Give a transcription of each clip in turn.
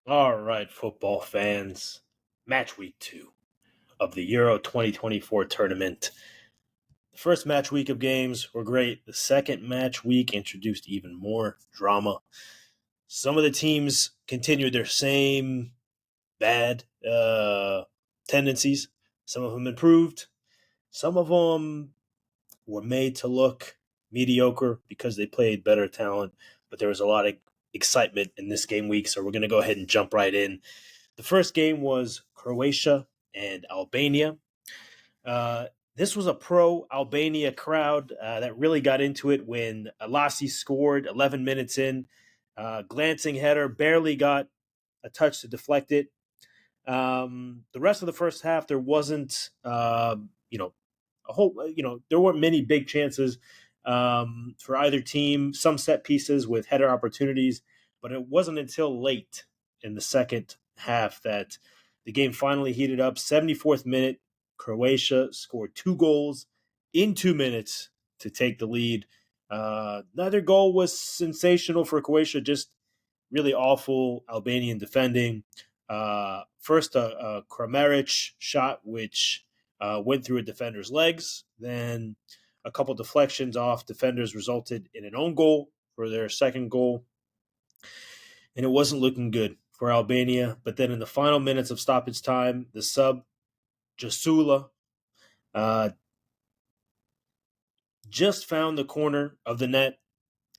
All right, football fans. Match week 2 of the Euro 2024 tournament. The first match week of games were great. The second match week introduced even more drama. Some of the teams continued their same bad tendencies. Some of them improved. Some of them were made to look mediocre because they played better talent. But there was a lot of excitement in this game week, so we're going to go ahead and jump right in. The first game was Croatia and Albania. Uh, this was a pro Albania crowd that really got into it when Alasi scored 11 minutes in. Glancing header, barely got a touch to deflect it. The rest of the first half, there wasn't, a whole, there weren't many big chances for either team. Some set pieces with header opportunities, but it wasn't until late in the second half that the game finally heated up. 74th minute, Croatia scored 2 goals in 2 minutes to take the lead. Neither goal was sensational for Croatia, just really awful Albanian defending. First, a Kramaric shot, which went through a defender's legs. Then a couple deflections off defenders resulted in an own goal for their second goal. And it wasn't looking good for Albania. But then in the final minutes of stoppage time, the sub, Jasula, uh, just found the corner of the net.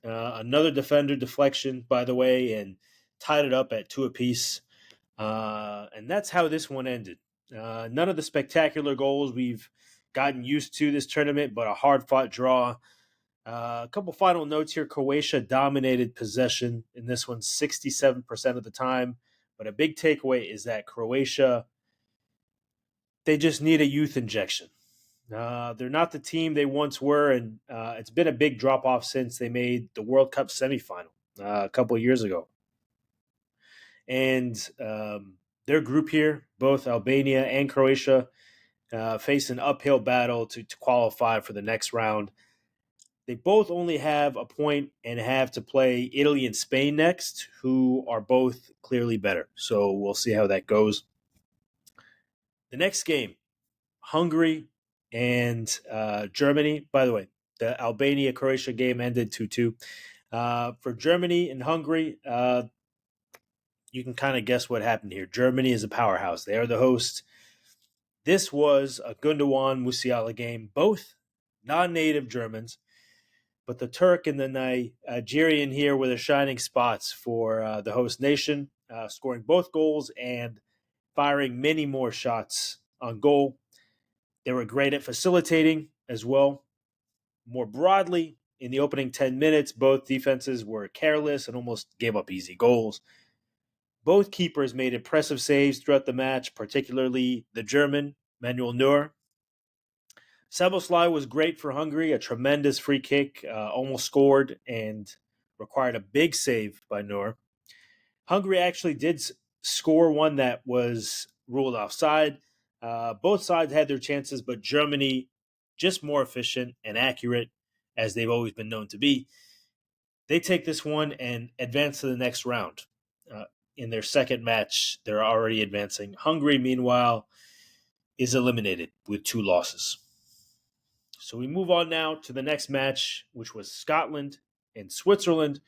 Another defender deflection, by the way, and tied it up at 2 apiece. And that's how this one ended. None of the spectacular goals we've gotten used to this tournament, but a hard-fought draw. A couple final notes here. Croatia dominated possession in this one 67% of the time. But a big takeaway is that Croatia, they just need a youth injection. They're not the team they once were, and it's been a big drop-off since they made the World Cup semifinal a couple of years ago. And their group here, both Albania and Croatia, face an uphill battle to qualify for the next round. They both only have a point and have to play Italy and Spain next, who are both clearly better. So we'll see how that goes. The next game, Hungary and Germany. By the way, the Albania-Croatia game ended 2-2. For Germany and Hungary, you can kind of guess what happened here. Germany is a powerhouse. They are the host. This was a Gundogan Musiala game, both non-native Germans, but the Turk and the Nigerian here were the shining spots for the host nation, scoring both goals and firing many more shots on goal. They were great at facilitating as well. More broadly, in the opening 10 minutes, both defenses were careless and almost gave up easy goals. Both keepers made impressive saves throughout the match, particularly the German, Manuel Neuer. Szoboszlai was great for Hungary, a tremendous free kick, almost scored and required a big save by Neuer. Hungary actually did score one that was ruled offside. Both sides had their chances, but Germany just more efficient and accurate, as they've always been known to be. They take this one and advance to the next round. In their second match, they're already advancing. Hungary, meanwhile, is eliminated with 2 losses. So we move on now to the next match, which was Scotland and Switzerland.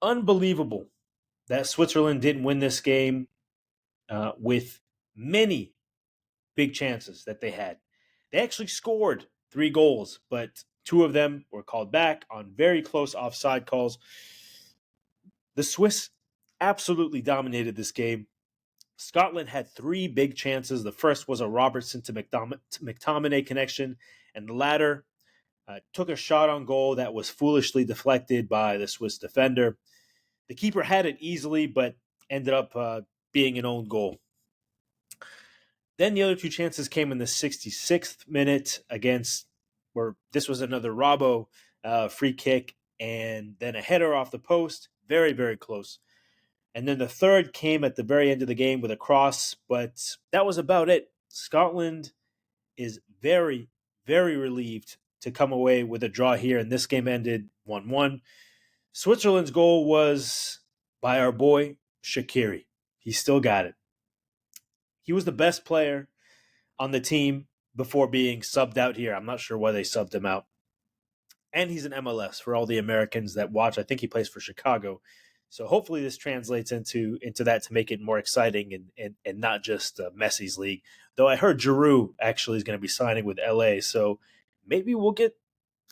Unbelievable that Switzerland didn't win this game with many big chances that they had. They actually scored 3 goals, but 2 of them were called back on very close offside calls. The Swiss absolutely dominated this game. Scotland had 3 big chances. The first was a Robertson to McTominay connection, and the latter took a shot on goal that was foolishly deflected by the Swiss defender. The keeper had it easily, but ended up being an own goal. Then the other 2 chances came in the 66th minute where this was another Robbo free kick, and then a header off the post. Very, very close. And then the third came at the very end of the game with a cross, but that was about it. Scotland is very, very relieved to come away with a draw here, and this game ended 1-1. Switzerland's goal was by our boy Shaqiri. He still got it. He was the best player on the team before being subbed out here. I'm not sure why they subbed him out. And he's an MLS for all the Americans that watch. I think he plays for Chicago. So hopefully this translates into that to make it more exciting and not just Messi's league. Though I heard Giroud actually is going to be signing with LA. So maybe we'll get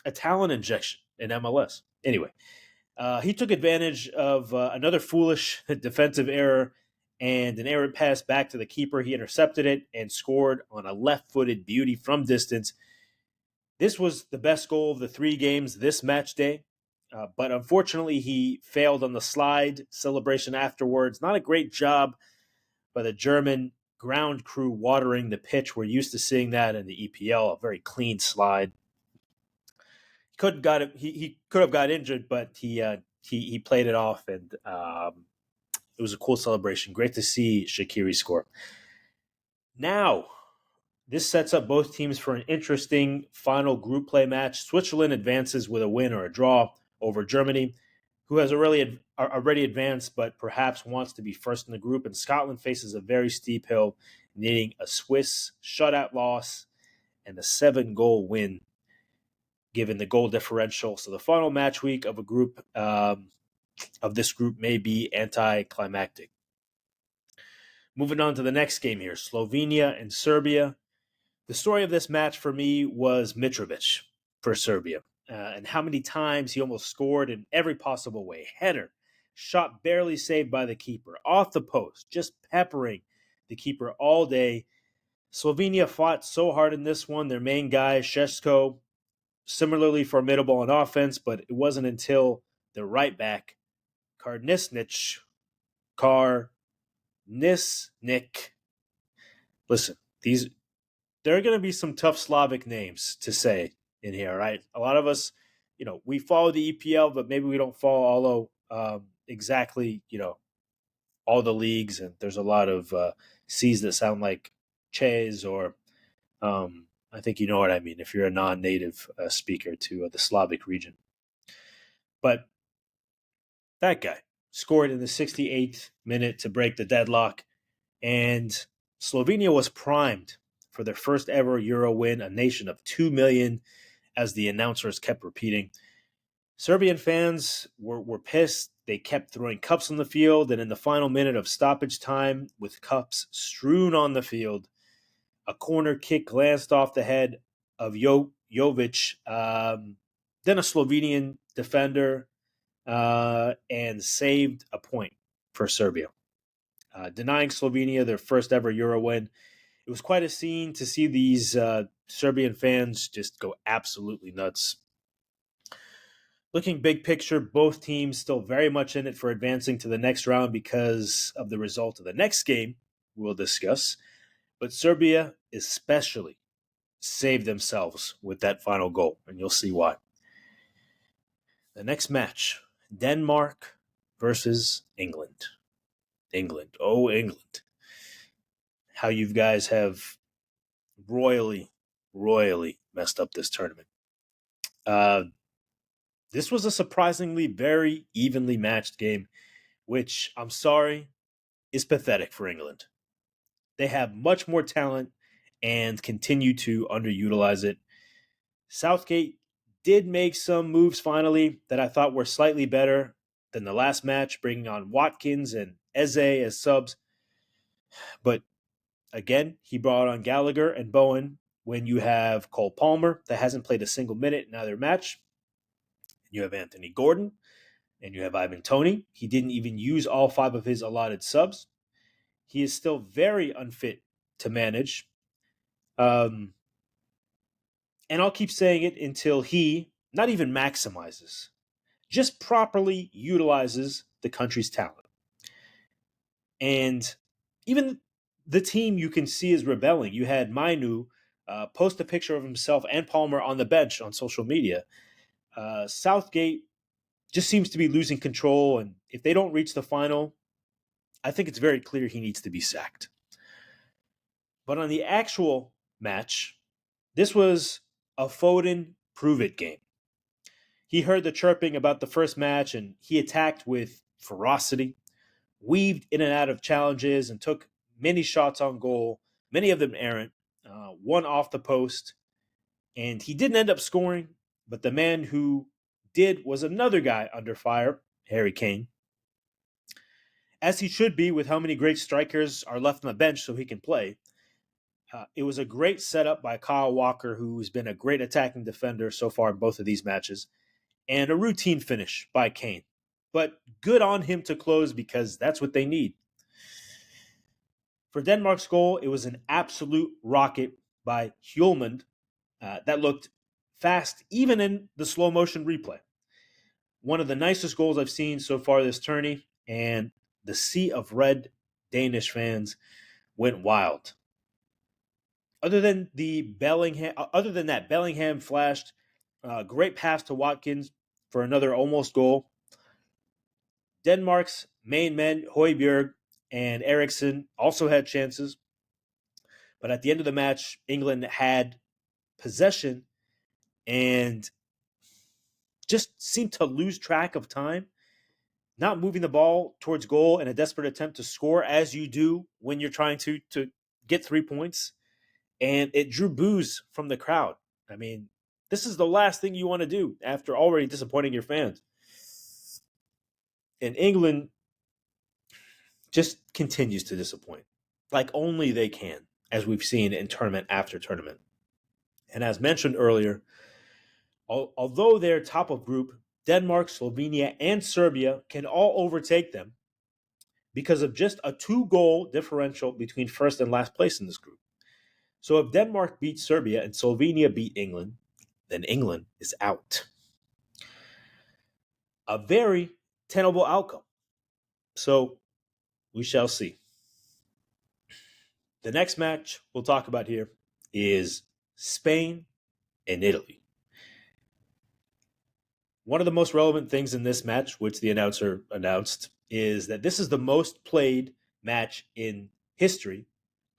a talent injection in MLS. Anyway, he took advantage of another foolish defensive error and an errant pass back to the keeper. He intercepted it and scored on a left-footed beauty from distance. This was the best goal of the 3 games this match day, but unfortunately he failed on the slide celebration afterwards. Not a great job by the German ground crew watering the pitch. We're used to seeing that in the EPL, a very clean slide. He could have got injured, but he played it off, and it was a cool celebration. Great to see Shaqiri score. Now, this sets up both teams for an interesting final group play match. Switzerland advances with a win or a draw over Germany, who has already advanced, but perhaps wants to be first in the group. And Scotland faces a very steep hill, needing a Swiss shutout loss and a 7-goal win, given the goal differential. So the final match week of a group of this group may be anticlimactic. Moving on to the next game here, Slovenia and Serbia. The story of this match for me was Mitrovic for Serbia, and how many times he almost scored in every possible way. Header, shot barely saved by the keeper, off the post, just peppering the keeper all day. Slovenia fought so hard in this one. Their main guy, Šeško, similarly formidable on offense, but it wasn't until their right back, Karnisnik. Listen, there are going to be some tough Slavic names to say in here, right? A lot of us, we follow the EPL, but maybe we don't follow exactly, all the leagues. And there's a lot of C's that sound like Ches, or I think you know what I mean if you're a non-native speaker to the Slavic region. But that guy scored in the 68th minute to break the deadlock, and Slovenia was primed for their first ever Euro win, a nation of 2 million, as the announcers kept repeating. Serbian fans were pissed. They kept throwing cups on the field, and in the final minute of stoppage time, with cups strewn on the field, a corner kick glanced off the head of Jovic, then a Slovenian defender, and saved a point for Serbia, denying Slovenia their first ever Euro win. It was quite a scene to see these Serbian fans just go absolutely nuts. Looking big picture, both teams still very much in it for advancing to the next round because of the result of the next game we'll discuss. But Serbia especially saved themselves with that final goal, and you'll see why. The next match, Denmark versus England. England. Oh, England. How you guys have royally messed up this tournament. This was a surprisingly very evenly matched game, which, I'm sorry, is pathetic for England. They have much more talent and continue to underutilize it. Southgate did make some moves finally that I thought were slightly better than the last match, bringing on Watkins and Eze as subs. But again, he brought on Gallagher and Bowen when you have Cole Palmer that hasn't played a single minute in either match. You have Anthony Gordon and you have Ivan Toney. He didn't even use all 5 of his allotted subs. He is still very unfit to manage. And I'll keep saying it until he not even maximizes, just properly utilizes the country's talent. And even the team you can see is rebelling. You had Mainu post a picture of himself and Palmer on the bench on social media. Southgate just seems to be losing control, and if they don't reach the final, I think it's very clear he needs to be sacked. But on the actual match, this was a Foden prove-it game. He heard the chirping about the first match, and he attacked with ferocity. weaved in and out of challenges and took many shots on goal, many of them errant, one off the post. And he didn't end up scoring, but the man who did was another guy under fire, Harry Kane. As he should be with how many great strikers are left on the bench so he can play. It was a great setup by Kyle Walker, who's been a great attacking defender so far in both of these matches, and a routine finish by Kane. But good on him to close because that's what they need. For Denmark's goal, it was an absolute rocket by Hjulmand that looked fast, even in the slow motion replay. One of the nicest goals I've seen so far this tourney, and the sea of red Danish fans went wild. Other than that, Bellingham flashed a great pass to Watkins for another almost goal. Denmark's main men, Højbjerg and Eriksen, also had chances. But at the end of the match, England had possession and just seemed to lose track of time, not moving the ball towards goal in a desperate attempt to score as you do when you're trying to get 3 points. And it drew boos from the crowd. I mean, this is the last thing you want to do after already disappointing your fans. And England just continues to disappoint, like only they can, as we've seen in tournament after tournament. And as mentioned earlier, although they're top of group, Denmark, Slovenia, and Serbia can all overtake them because of just a 2-goal differential between first and last place in this group. So if Denmark beats Serbia and Slovenia beat England, then England is out. A very tenable outcome. So we shall see. The next match we'll talk about here is Spain and Italy. One of the most relevant things in this match, which the announcer announced, is that this is the most played match in history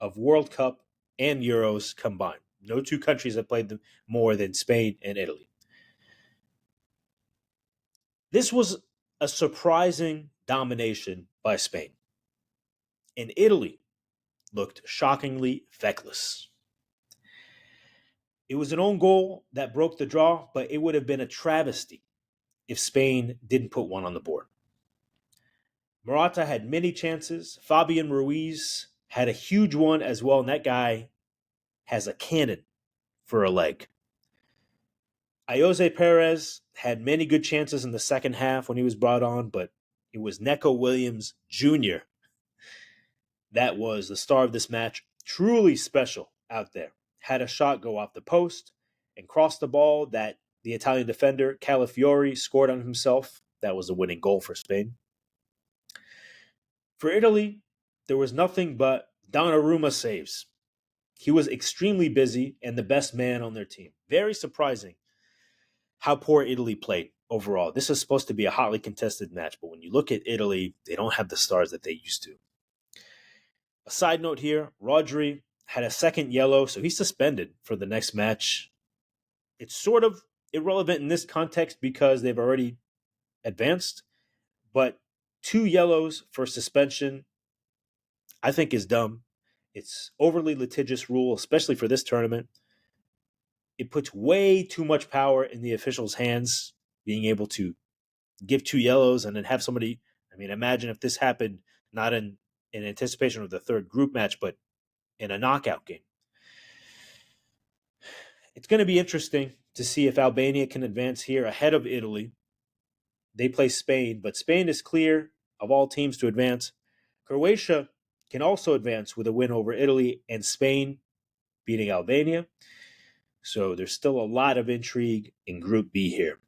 of World Cup and Euros combined. No two countries have played them more than Spain and Italy. This was a surprising domination by Spain. And Italy looked shockingly feckless. It was an own goal that broke the draw, but it would have been a travesty if Spain didn't put one on the board. Morata had many chances. Fabian Ruiz had a huge one as well, and that guy has a cannon for a leg. Jose Perez had many good chances in the second half when he was brought on, but it was Neco Williams Jr. that was the star of this match. Truly special out there. Had a shot go off the post and cross the ball that the Italian defender Calafiori scored on himself. That was a winning goal for Spain. For Italy, there was nothing but Donnarumma saves. He was extremely busy and the best man on their team. Very surprising how poor Italy played overall. This is supposed to be a hotly contested match, but when you look at Italy, they don't have the stars that they used to. A side note here, Rodri had a second yellow, so he's suspended for the next match. It's sort of irrelevant in this context because they've already advanced, but 2 yellows for suspension, I think, is dumb. It's overly litigious rule, especially for this tournament. It puts way too much power in the officials' hands, being able to give 2 yellows and then have somebody. I mean, imagine if this happened not in anticipation of the third group match, but in a knockout game. It's going to be interesting to see if Albania can advance here ahead of Italy. They play Spain, but Spain is clear of all teams to advance. Croatia can also advance with a win over Italy and Spain beating Albania. So there's still a lot of intrigue in Group B here.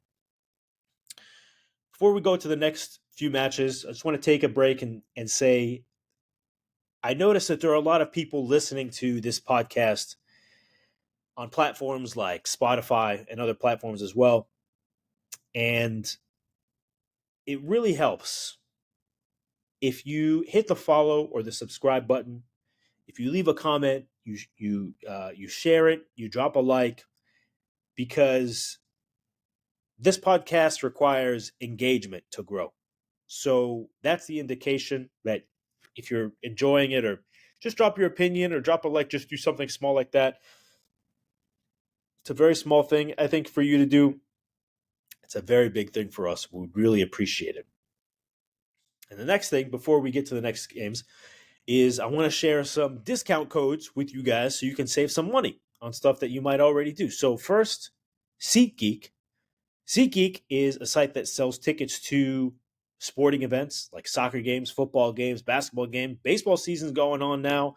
Before we go to the next few matches, I just want to take a break and say I noticed that there are a lot of people listening to this podcast on platforms like Spotify and other platforms as well. And it really helps if you hit the follow or the subscribe button. If you leave a comment, you share it, you drop a like, because this podcast requires engagement to grow. So that's the indication that if you're enjoying it, or just drop your opinion or drop a like, just do something small like that. It's a very small thing, I think, for you to do. It's a very big thing for us. We really appreciate it. And the next thing, before we get to the next games, is I want to share some discount codes with you guys so you can save some money on stuff that you might already do. So first, SeatGeek. SeatGeek is a site that sells tickets to sporting events like soccer games, football games, basketball games. Baseball season's going on now.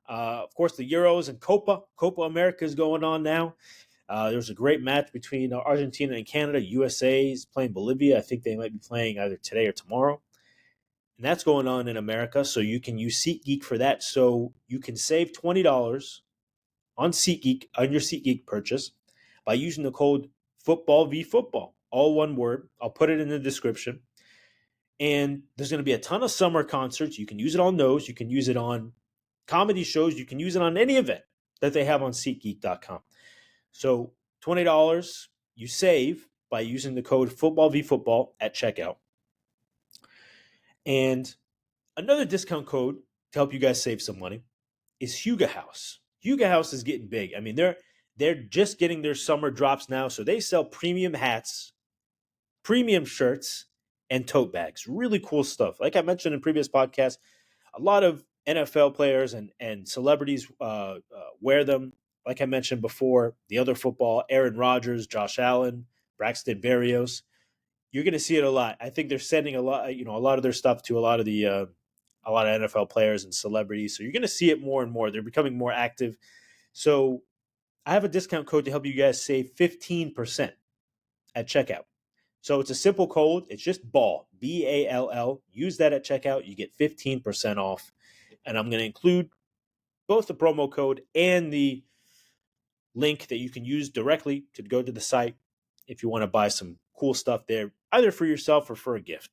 Of course, the Euros and Copa America is going on now. There's a great match between Argentina and Canada. USA is playing Bolivia. I think they might be playing either today or tomorrow. And that's going on in America, so you can use SeatGeek for that. So you can save $20 on SeatGeek, on your SeatGeek purchase, by using the code FOOTBALLVFOOTBALL, all one word. I'll put it in the description. And there's going to be a ton of summer concerts. You can use it on those. You can use it on comedy shows. You can use it on any event that they have on SeatGeek.com. So $20 you save by using the code FOOTBALLVFOOTBALL at checkout. And another discount code to help you guys save some money is Huega House. Huega House is getting big. I mean, they're just getting their summer drops now, so they sell premium hats, premium shirts, and tote bags. Really cool stuff. Like I mentioned in previous podcasts, a lot of NFL players and celebrities wear them. Like I mentioned before, the other football, Aaron Rodgers, Josh Allen, Braxton Berrios. You're going to see it a lot. I think they're sending a lot of their stuff to a lot of NFL players and celebrities. So you're going to see it more and more. They're becoming more active. So I have a discount code to help you guys save 15% at checkout. So it's a simple code. It's just BALL, BALL. Use that at checkout. You get 15% off. And I'm going to include both the promo code and the link that you can use directly to go to the site if you want to buy some cool stuff there, either for yourself or for a gift.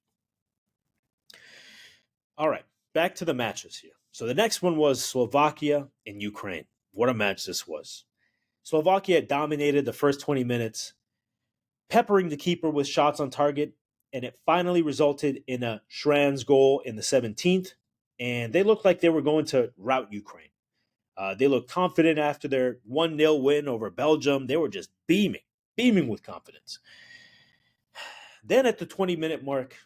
All right, back to the matches here. So the next one was Slovakia and Ukraine. What a match this was. Slovakia dominated the first 20 minutes, peppering the keeper with shots on target, and it finally resulted in a Shran's goal in the 17th, and they looked like they were going to rout Ukraine. They looked confident after their 1-0 win over Belgium. They were just beaming with confidence. Then at the 20-minute mark,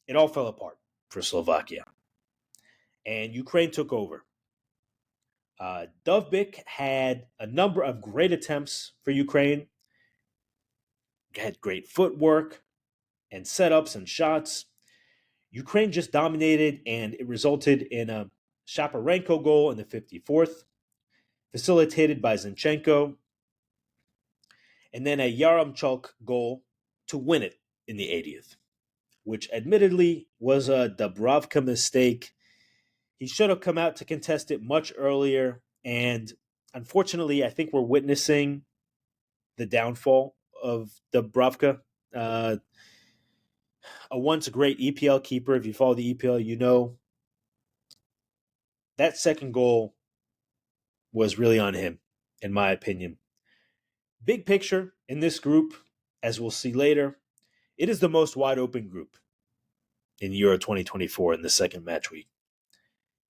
it all fell apart for Slovakia, and Ukraine took over. Dovbyk had a number of great attempts for Ukraine. Had great footwork and setups and shots. Ukraine just dominated, and it resulted in a Shaparenko goal in the 54th, facilitated by Zinchenko, and then a Yaremchuk goal to win it in the 80th, which admittedly was a Dubravka mistake. He should have come out to contest it much earlier, and unfortunately, I think we're witnessing the downfall of Dubravka. A once great EPL keeper. If you follow the EPL, you know that second goal was really on him, in my opinion. Big picture in this group, as we'll see later, it is the most wide open group in Euro 2024 in the second match week.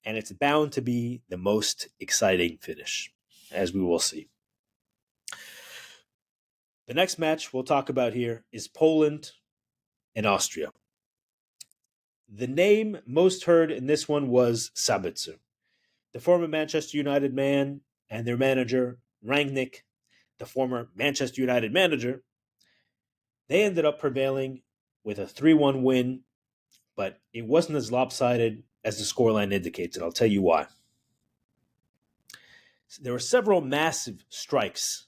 And it's bound to be the most exciting finish, as we will see. The next match we'll talk about here is Poland and Austria. The name most heard in this one was Sabitzer, the former Manchester United man, and their manager, Rangnick, the former Manchester United manager. They ended up prevailing with a 3-1 win, but it wasn't as lopsided as the scoreline indicates, and I'll tell you why. There were several massive strikes,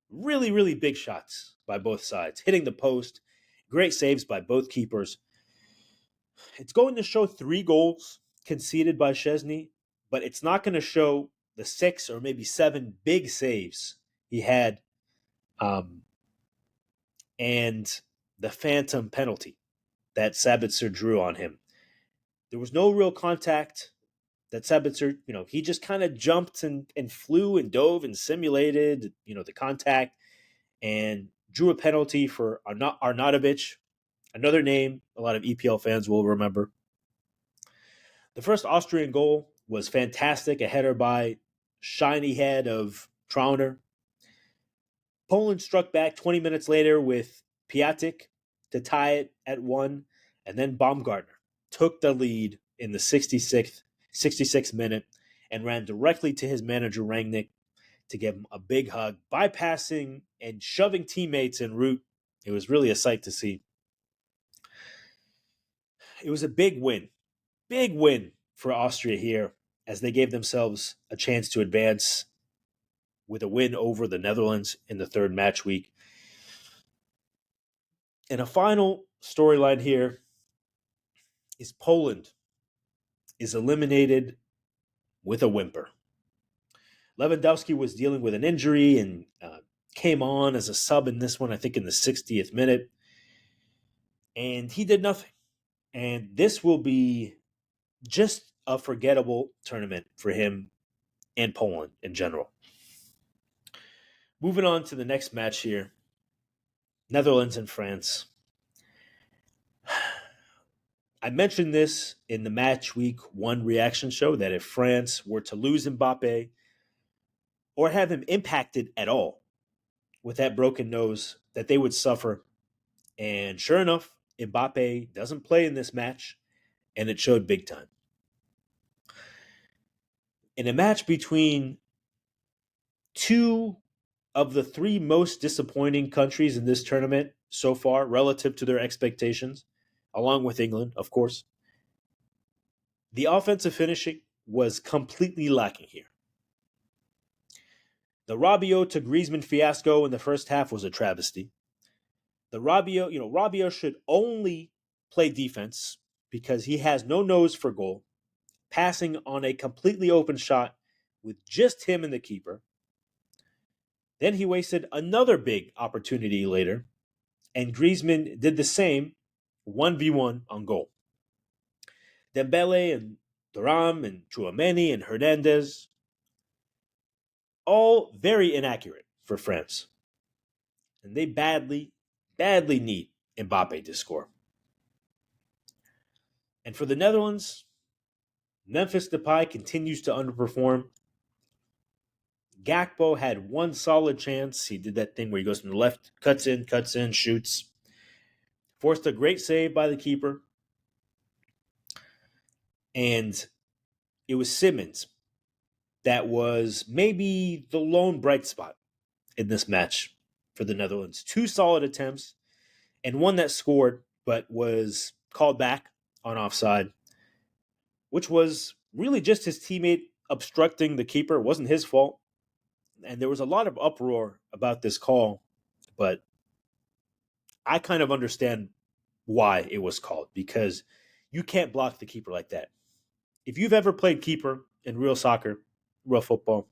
really, really big shots by both sides, hitting the post, great saves by both keepers. It's going to show 3 goals conceded by Szczesny, but it's not going to show the 6 or maybe 7 big saves he had, and the phantom penalty that Sabitzer drew on him. There was no real contact that Sabitzer, he just kind of jumped and flew and dove and simulated, the contact, and drew a penalty for Arnautovic. Another name a lot of EPL fans will remember. The first Austrian goal was fantastic, a header by shiny head of Trauner. Poland struck back 20 minutes later with Piatek to tie it at 1, and then Baumgartner took the lead in the 66th minute and ran directly to his manager Rangnick to give him a big hug, bypassing and shoving teammates en route. It was really a sight to see. It was a big win for Austria here as they gave themselves a chance to advance with a win over the Netherlands in the third match week. And a final storyline here is Poland is eliminated with a whimper. Lewandowski was dealing with an injury and came on as a sub in this one, I think in the 60th minute. And he did nothing. And this will be just a forgettable tournament for him and Poland in general. Moving on to the next match here, Netherlands and France. I mentioned this in the Match Week 1 reaction show that if France were to lose Mbappe or have him impacted at all with that broken nose, that they would suffer. And sure enough, Mbappe doesn't play in this match, and it showed big time. In a match between two of the three most disappointing countries in this tournament so far relative to their expectations, along with England, of course, the offensive finishing was completely lacking here. The Rabiot to Griezmann fiasco in the first half was a travesty. The Rabiot should only play defense because he has no nose for goal, passing on a completely open shot with just him and the keeper. Then he wasted another big opportunity later, and Griezmann did the same 1v1 on goal. Dembele and Thuram and Tchouaméni and Hernandez, all very inaccurate for France. And they badly need Mbappe to score. And for the Netherlands, Memphis Depay continues to underperform. Gakpo had one solid chance. He did that thing where he goes from the left, cuts in, shoots. Forced a great save by the keeper. And it was Simmons that was maybe the lone bright spot in this match for the Netherlands. Two solid attempts and one that scored but was called back on offside, which was really just his teammate obstructing the keeper. It wasn't his fault. And there was a lot of uproar about this call, but I kind of understand why it was called, because you can't block the keeper like that. If you've ever played keeper in real soccer, real football,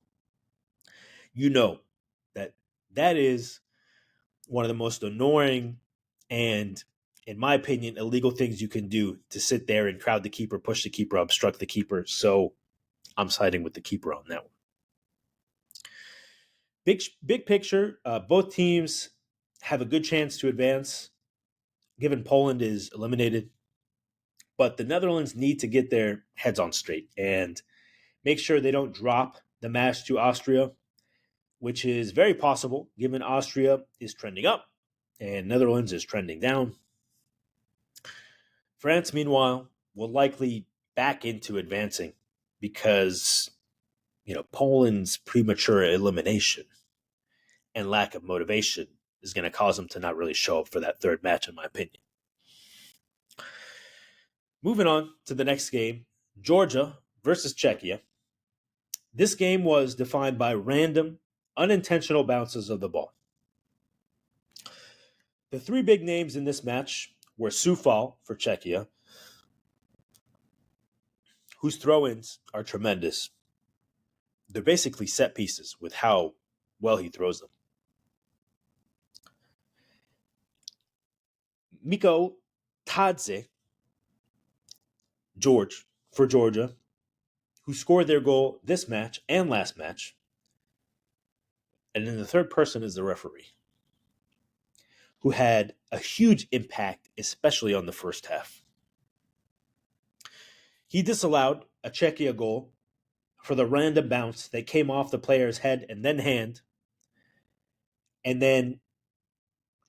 you know that that is one of the most annoying and, in my opinion, illegal things you can do, to sit there and crowd the keeper, push the keeper, obstruct the keeper. So I'm siding with the keeper on that one. Big picture, both teams have a good chance to advance, given Poland is eliminated. But the Netherlands need to get their heads on straight and make sure they don't drop the match to Austria, which is very possible given Austria is trending up and Netherlands is trending down. France, meanwhile, will likely back into advancing because, Poland's premature elimination and lack of motivation is going to cause them to not really show up for that third match, in my opinion. Moving on to the next game, Georgia versus Czechia. This game was defined by random, unintentional bounces of the ball. The three big names in this match were Soufal for Czechia, whose throw-ins are tremendous. They're basically set pieces with how well he throws them. Miko Tadze, George, for Georgia, who scored their goal this match and last match. And then the third person is the referee. who had a huge impact, especially on the first half. He disallowed a Czechia goal for the random bounce that came off the player's head and then hand, and then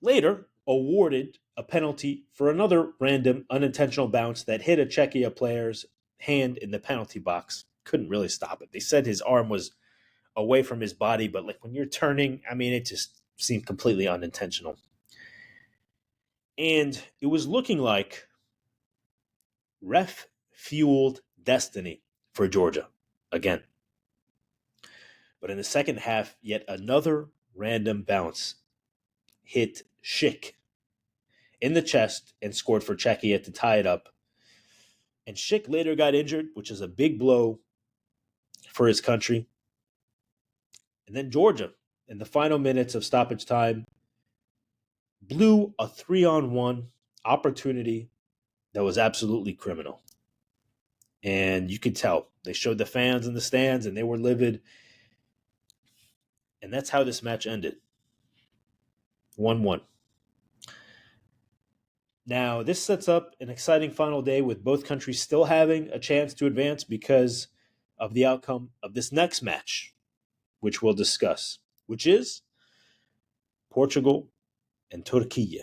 later awarded a penalty for another random unintentional bounce that hit a Czechia player's hand in the penalty box. Couldn't really stop it. They said his arm was away from his body, but like when you're turning, I mean, it just seemed completely unintentional. And it was looking like ref-fueled destiny for Georgia again. But in the second half, yet another random bounce hit Schick in the chest and scored for Czechia to tie it up. And Schick later got injured, which is a big blow for his country. And then Georgia, in the final minutes of stoppage time, blew a 3-on-1 opportunity that was absolutely criminal. And you could tell. They showed the fans in the stands, and they were livid. And that's how this match ended. 1-1. Now, this sets up an exciting final day with both countries still having a chance to advance because of the outcome of this next match, which we'll discuss, which is Portugal and Turkey.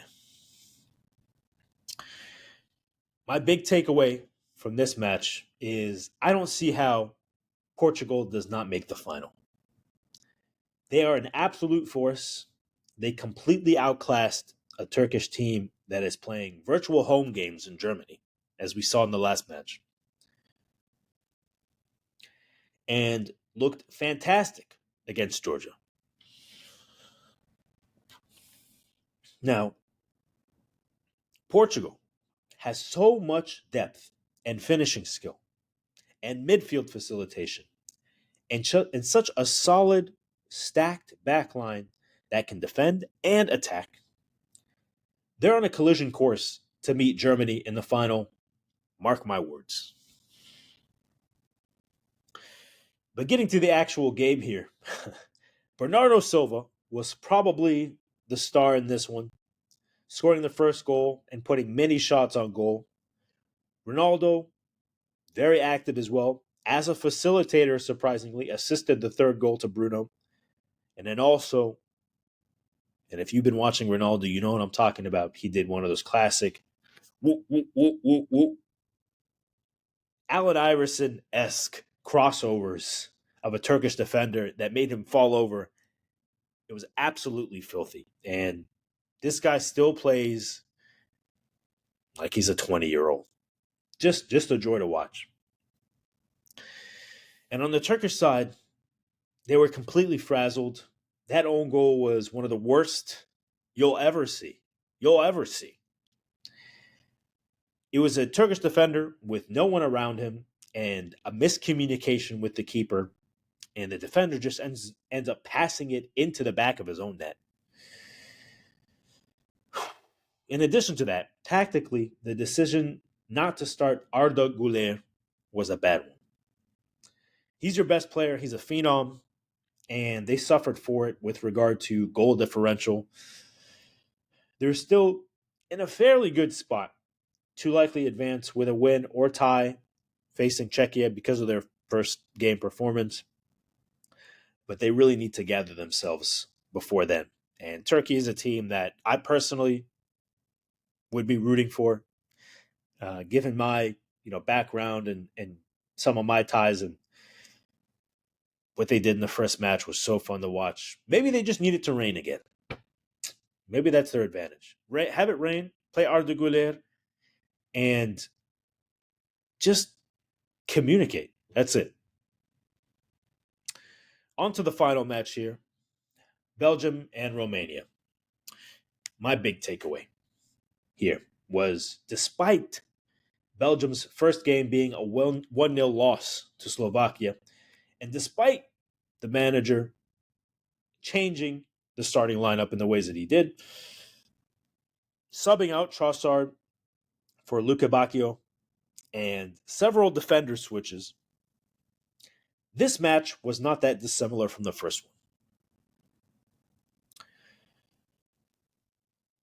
My big takeaway from this match is I don't see how Portugal does not make the final. They are an absolute force. They completely outclassed a Turkish team that is playing virtual home games in Germany, as we saw in the last match, and looked fantastic against Georgia. Now, Portugal has so much depth and finishing skill and midfield facilitation and such a solid, stacked backline that can defend and attack. They're on a collision course to meet Germany in the final. Mark my words. But getting to the actual game here, Bernardo Silva was probably the star in this one, scoring the first goal and putting many shots on goal. Ronaldo, very active as well. As a facilitator, surprisingly, assisted the third goal to Bruno. And then also, and if you've been watching Ronaldo, you know what I'm talking about. He did one of those classic whoop, whoop, whoop, whoop, whoop, Allen Iverson-esque crossovers of a Turkish defender that made him fall over. It was absolutely filthy. And this guy still plays like he's a 20-year-old. Just a joy to watch. And on the Turkish side, they were completely frazzled. That own goal was one of the worst you'll ever see. It was a Turkish defender with no one around him and a miscommunication with the keeper. And the defender just ends up passing it into the back of his own net. In addition to that, tactically, the decision not to start Arda Güler was a bad one. He's your best player. He's a phenom. And they suffered for it with regard to goal differential. They're still in a fairly good spot to likely advance with a win or tie facing Czechia because of their first game performance. But they really need to gather themselves before then. And Turkey is a team that I personally would be rooting for, given my background and some of my ties, and what they did in the first match was so fun to watch. Maybe they just need it to rain again. Maybe that's their advantage. Have it rain, play Arda Güler, and just communicate. That's it. On to the final match here. Belgium and Romania. My big takeaway here was, despite Belgium's first game being a 1-0 loss to Slovakia, and despite the manager changing the starting lineup in the ways that he did, subbing out Trossard for Lukaku and several defender switches, this match was not that dissimilar from the first one.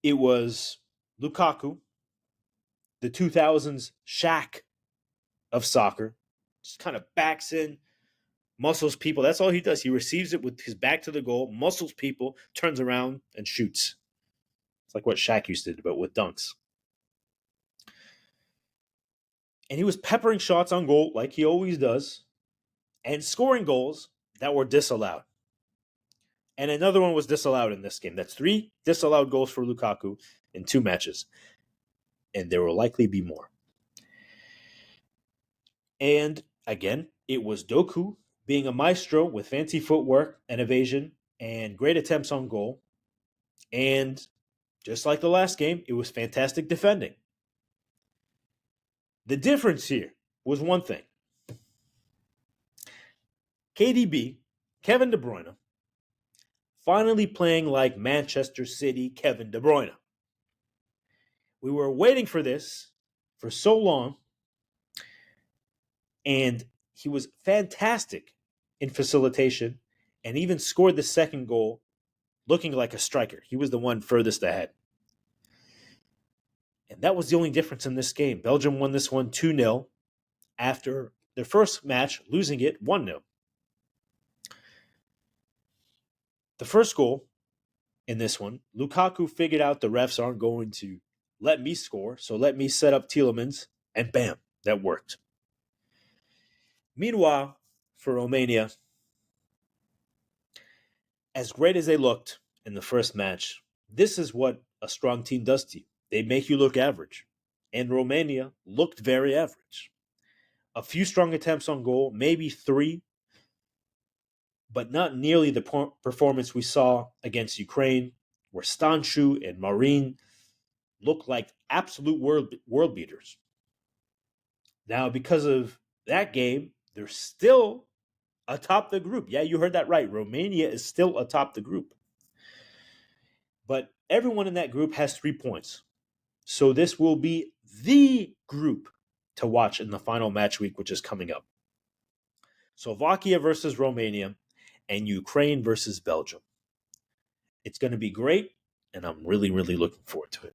It was Lukaku, the 2000s Shaq of soccer, just kind of backs in, muscles people. That's all he does. He receives it with his back to the goal, muscles people, turns around and shoots. It's like what Shaq used to do, but with dunks. And he was peppering shots on goal like he always does and scoring goals that were disallowed. And another one was disallowed in this game. That's 3 disallowed goals for Lukaku in 2 matches. And there will likely be more. And again, it was Doku being a maestro with fancy footwork and evasion and great attempts on goal. And just like the last game, it was fantastic defending. The difference here was one thing. KDB, Kevin De Bruyne, finally playing like Manchester City Kevin De Bruyne. We were waiting for this for so long, and he was fantastic in facilitation and even scored the second goal looking like a striker. He was the one furthest ahead. And that was the only difference in this game. Belgium won this one 2-0 after their first match losing it 1-0. The first goal in this one, Lukaku figured out the refs aren't going to let me score, so let me set up Tielemans, and bam, that worked. Meanwhile, for Romania, as great as they looked in the first match, this is what a strong team does to you. They make you look average. And Romania looked very average. A few strong attempts on goal, maybe 3, but not nearly the performance we saw against Ukraine, where Stanciu and Marin looked like absolute world beaters. Now, because of that game, they're still atop the group. Yeah, you heard that right. Romania is still atop the group. But everyone in that group has 3 points. So this will be the group to watch in the final match week, which is coming up. Slovakia versus Romania and Ukraine versus Belgium. It's going to be great, and I'm really, really looking forward to it.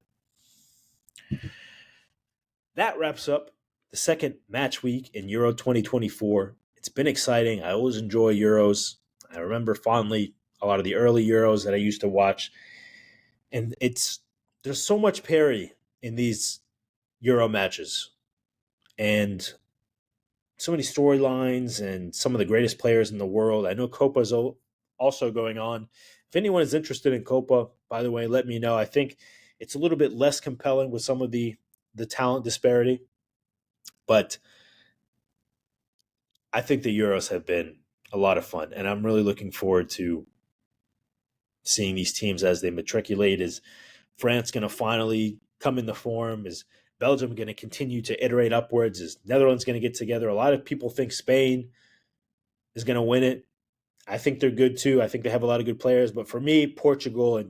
That wraps up the second match week in Euro 2024. It's been exciting. I always enjoy Euros. I remember fondly a lot of the early Euros that I used to watch. And there's so much parity in these Euro matches. And so many storylines and some of the greatest players in the world. I know Copa's also going on. If anyone is interested in Copa, by the way, let me know. I think it's a little bit less compelling with some of the talent disparity. But I think the Euros have been a lot of fun. And I'm really looking forward to seeing these teams as they matriculate. Is France going to finally come into form? Is Belgium going to continue to iterate upwards? Is Netherlands going to get together? A lot of people think Spain is going to win it. I think they're good too. I think they have a lot of good players. But for me, Portugal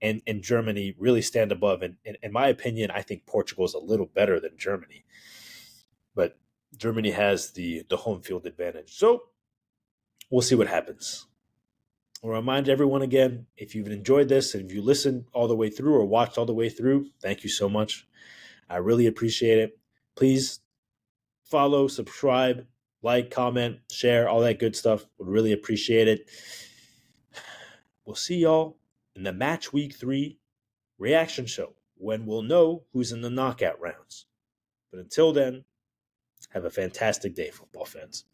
and Germany really stand above. And in my opinion, I think Portugal is a little better than Germany. But Germany has the home field advantage. So we'll see what happens. I'll remind everyone again, if you've enjoyed this and if you listened all the way through or watched all the way through, thank you so much. I really appreciate it. Please follow, subscribe, like, comment, share, all that good stuff. Would really appreciate it. We'll see y'all in the Match Week 3 reaction show when we'll know who's in the knockout rounds. But until then, have a fantastic day, football fans.